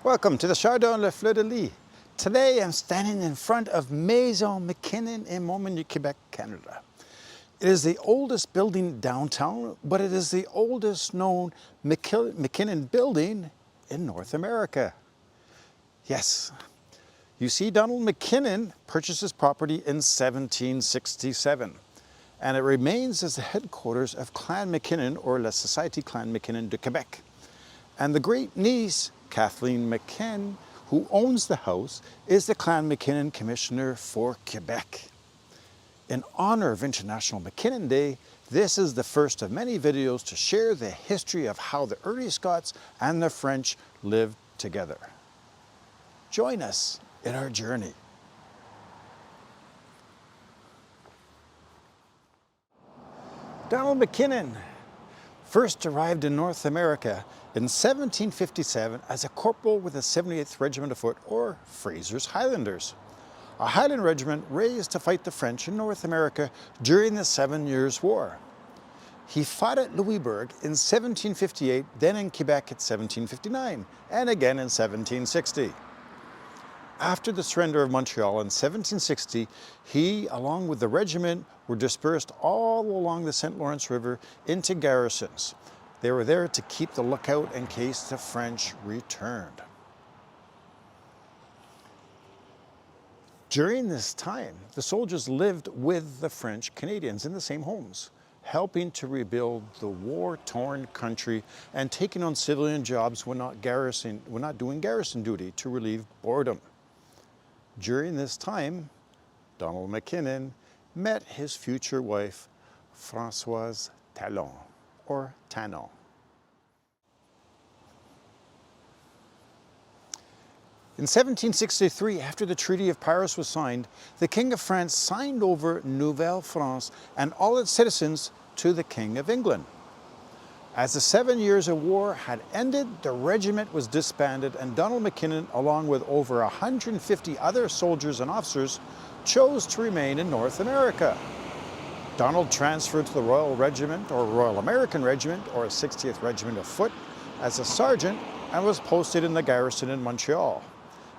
Welcome to the Chardon Le Fleur de Lis. Today I'm standing in front of Maison MacKinnon in Montmagny, Quebec, Canada. It is the oldest building downtown, but it is the oldest known MacKinnon building in North America. Yes, you see, Donald McKinnon purchased this property in 1767, and it remains as the headquarters of Clan MacKinnon, or La Société Clan MacKinnon de Quebec. And the great niece, Kathleen McKinnon, who owns the house, is the Clan MacKinnon Commissioner for Quebec. In honor of International MacKinnon Day, this is the first of many videos to share the history of how the early Scots and the French lived together. Join us in our journey. Donald McKinnon first arrived in North America in 1757 as a corporal with the 78th Regiment of Foot, or Fraser's Highlanders, a Highland regiment raised to fight the French in North America during the 7 Years' War. He fought at Louisbourg in 1758, then in Quebec at 1759, and again in 1760. After the surrender of Montreal in 1760, he, along with the regiment, were dispersed all along the St. Lawrence River into garrisons. They were there to keep the lookout in case the French returned. During this time, the soldiers lived with the French Canadians in the same homes, helping to rebuild the war-torn country and taking on civilian jobs when not doing garrison duty to relieve boredom. During this time, Donald McKinnon met his future wife, Francoise Talon, or Talon. In 1763, after the Treaty of Paris was signed, the King of France signed over Nouvelle-France and all its citizens to the King of England. As the 7 Years of War had ended, the regiment was disbanded, and Donald McKinnon, along with over 150 other soldiers and officers, chose to remain in North America. Donald transferred to the Royal Regiment, or Royal American Regiment, or 60th Regiment of Foot, as a sergeant, and was posted in the garrison in Montreal.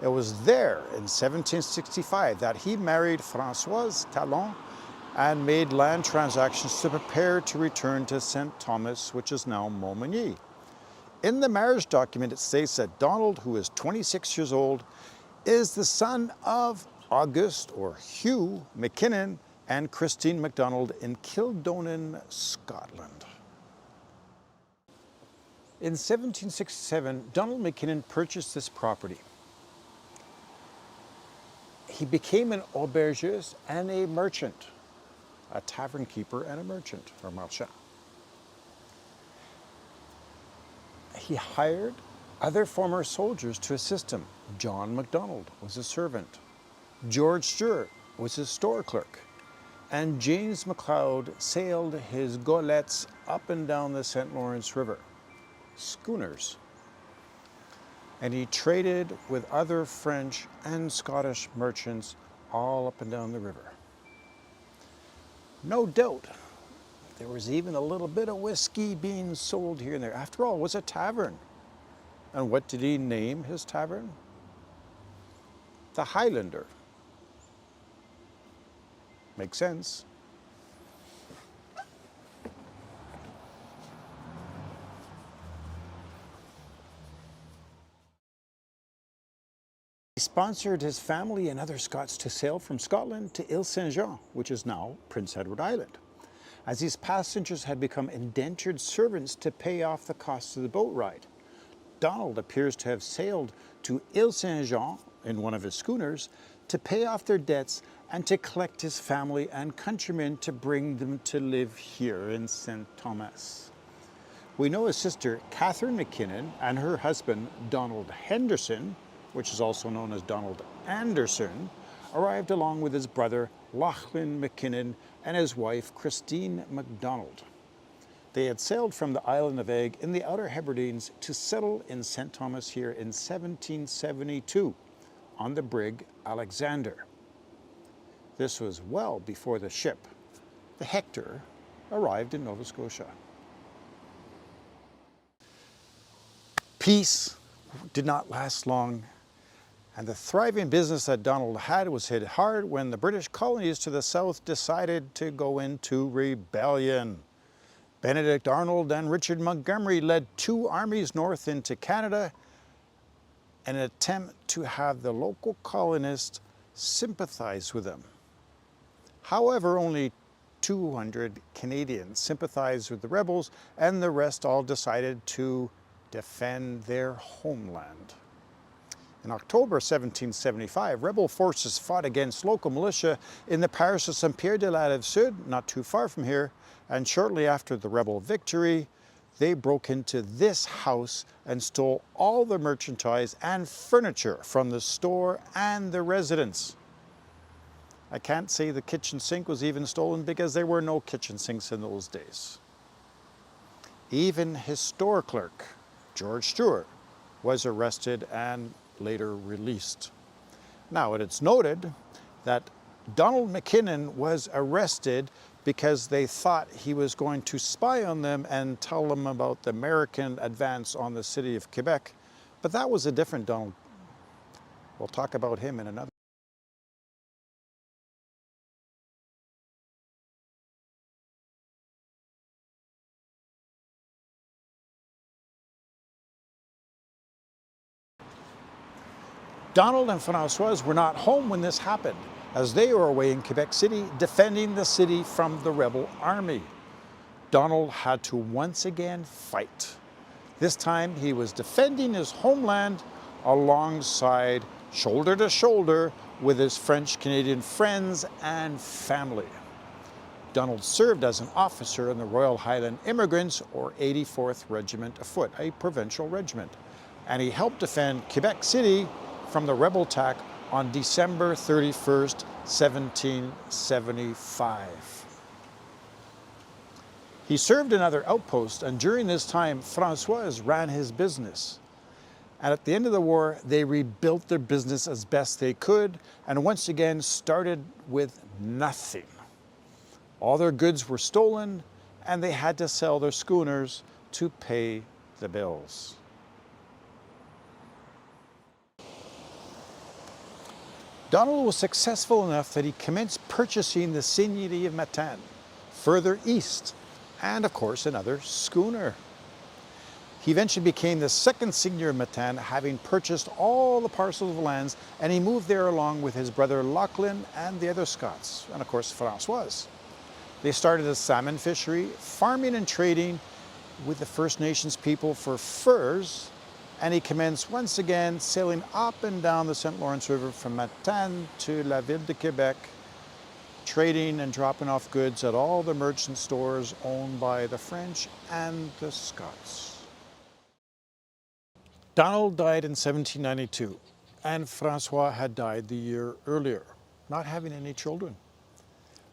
It was there in 1765 that he married Francoise Talon and made land transactions to prepare to return to St. Thomas, which is now Montmagny. In the marriage document, it states that Donald, who is 26 years old, is the son of August, or Hugh, McKinnon and Christine MacDonald in Kildonan, Scotland. In 1767, Donald McKinnon purchased this property. He became an aubergiste and a merchant, a tavern keeper and a merchant, or marchand. He hired other former soldiers to assist him. John MacDonald was a servant. George Stewart was his store clerk. And James McLeod sailed his golettes up and down the St. Lawrence River, schooners. And he traded with other French and Scottish merchants all up and down the river. No doubt, there was even a little bit of whiskey being sold here and there. After all, it was a tavern. And what did he name his tavern? The Highlander. Makes sense. He sponsored his family and other Scots to sail from Scotland to Ile Saint-Jean, which is now Prince Edward Island, as these passengers had become indentured servants to pay off the costs of the boat ride. Donald appears to have sailed to Ile Saint-Jean in one of his schooners to pay off their debts and to collect his family and countrymen to bring them to live here in St. Thomas. We know his sister, Catherine McKinnon, and her husband, Donald Henderson, which is also known as Donald Anderson, arrived along with his brother, Lachlan McKinnon, and his wife, Christine MacDonald. They had sailed from the island of Egg in the Outer Hebrides to settle in St. Thomas here in 1772 on the brig Alexander. This was well before the ship, the Hector, arrived in Nova Scotia. Peace, did not last long, and the thriving business that Donald had was hit hard when the British colonies to the south decided to go into rebellion. Benedict Arnold and Richard Montgomery led two armies north into Canada in an attempt to have the local colonists sympathize with them. However, only 200 Canadians sympathized with the rebels, and the rest all decided to defend their homeland. In October 1775, rebel forces fought against local militia in the parish of Saint-Pierre-de-la-Rive-Sud, not too far from here, and shortly after the rebel victory, they broke into this house and stole all the merchandise and furniture from the store and the residence. I can't say the kitchen sink was even stolen because there were no kitchen sinks in those days. Even his store clerk, George Stewart, was arrested and later released. Now, it's noted that Donald McKinnon was arrested because they thought he was going to spy on them and tell them about the American advance on the city of Quebec. But that was a different Donald. We'll talk about him in another. Donald and Francoise were not home when this happened, as they were away in Quebec City defending the city from the rebel army. Donald had to once again fight. This time he was defending his homeland alongside, shoulder to shoulder, with his French-Canadian friends and family. Donald served as an officer in the Royal Highland Immigrants, or 84th Regiment of Foot, a provincial regiment, and he helped defend Quebec City from the rebel attack on December 31st, 1775. He served in other outposts, and during this time, Francoise ran his business. And at the end of the war, they rebuilt their business as best they could, and once again started with nothing. All their goods were stolen, and they had to sell their schooners to pay the bills. Donald was successful enough that he commenced purchasing the Seigneurie of Matane, further east, and of course another schooner. He eventually became the second Seigneur of Matane, having purchased all the parcels of lands, and he moved there along with his brother Lachlan and the other Scots, and of course Francoise. They started a salmon fishery, farming and trading with the First Nations people for furs, and he commenced once again sailing up and down the St. Lawrence River from Matane to La Ville de Quebec, trading and dropping off goods at all the merchant stores owned by the French and the Scots. Donald died in 1792, and Francois had died the year earlier, not having any children.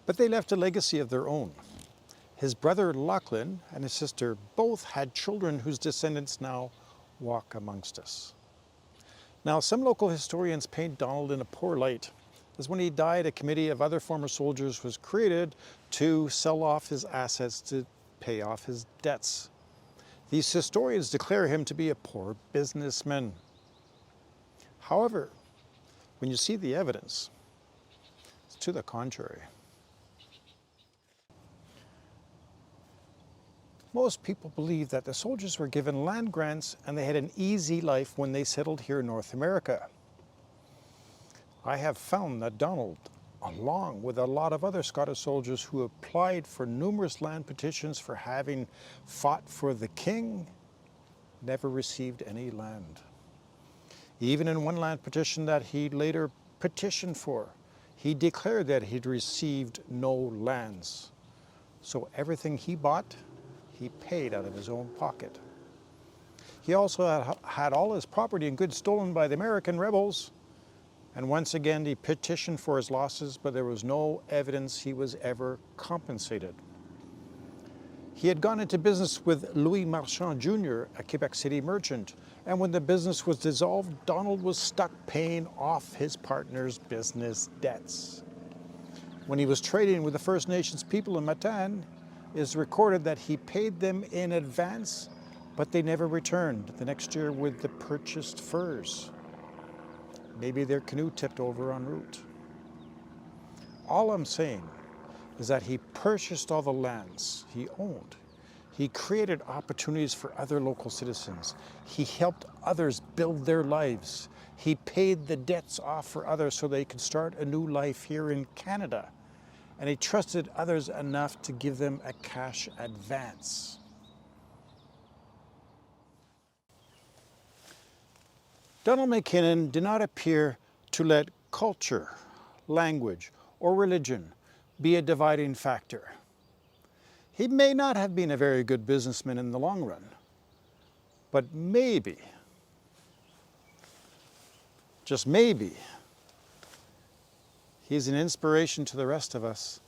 But they left a legacy of their own. His brother Lachlan and his sister both had children whose descendants now walk amongst us. Now, some local historians paint Donald in a poor light, as when he died, a committee of other former soldiers was created to sell off his assets to pay off his debts. These historians declare him to be a poor businessman. However, when you see the evidence, it's to the contrary. Most people believe that the soldiers were given land grants and they had an easy life when they settled here in North America. I have found that Donald, along with a lot of other Scottish soldiers who applied for numerous land petitions for having fought for the king, never received any land. Even in one land petition that he later petitioned for, he declared that he'd received no lands. So everything he bought, he paid out of his own pocket. He also had all his property and goods stolen by the American rebels, and once again he petitioned for his losses, but there was no evidence he was ever compensated. He had gone into business with Louis Marchand Jr., a Quebec City merchant, and when the business was dissolved, Donald was stuck paying off his partner's business debts. When he was trading with the First Nations people in Matane, it is recorded that he paid them in advance but they never returned the next year with the purchased furs. Maybe their canoe tipped over en route. All I'm saying is that he purchased all the lands he owned. He created opportunities for other local citizens. He helped others build their lives. He paid the debts off for others so they could start a new life here in Canada. And he trusted others enough to give them a cash advance. Donald McKinnon did not appear to let culture, language, or religion be a dividing factor. He may not have been a very good businessman in the long run, but maybe, just maybe, he's an inspiration to the rest of us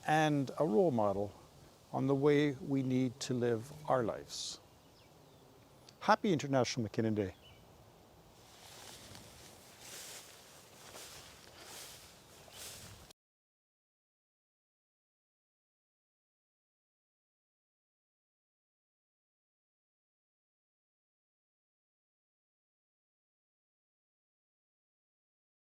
and a role model on the way we need to live our lives. Happy International MacKinnon Day.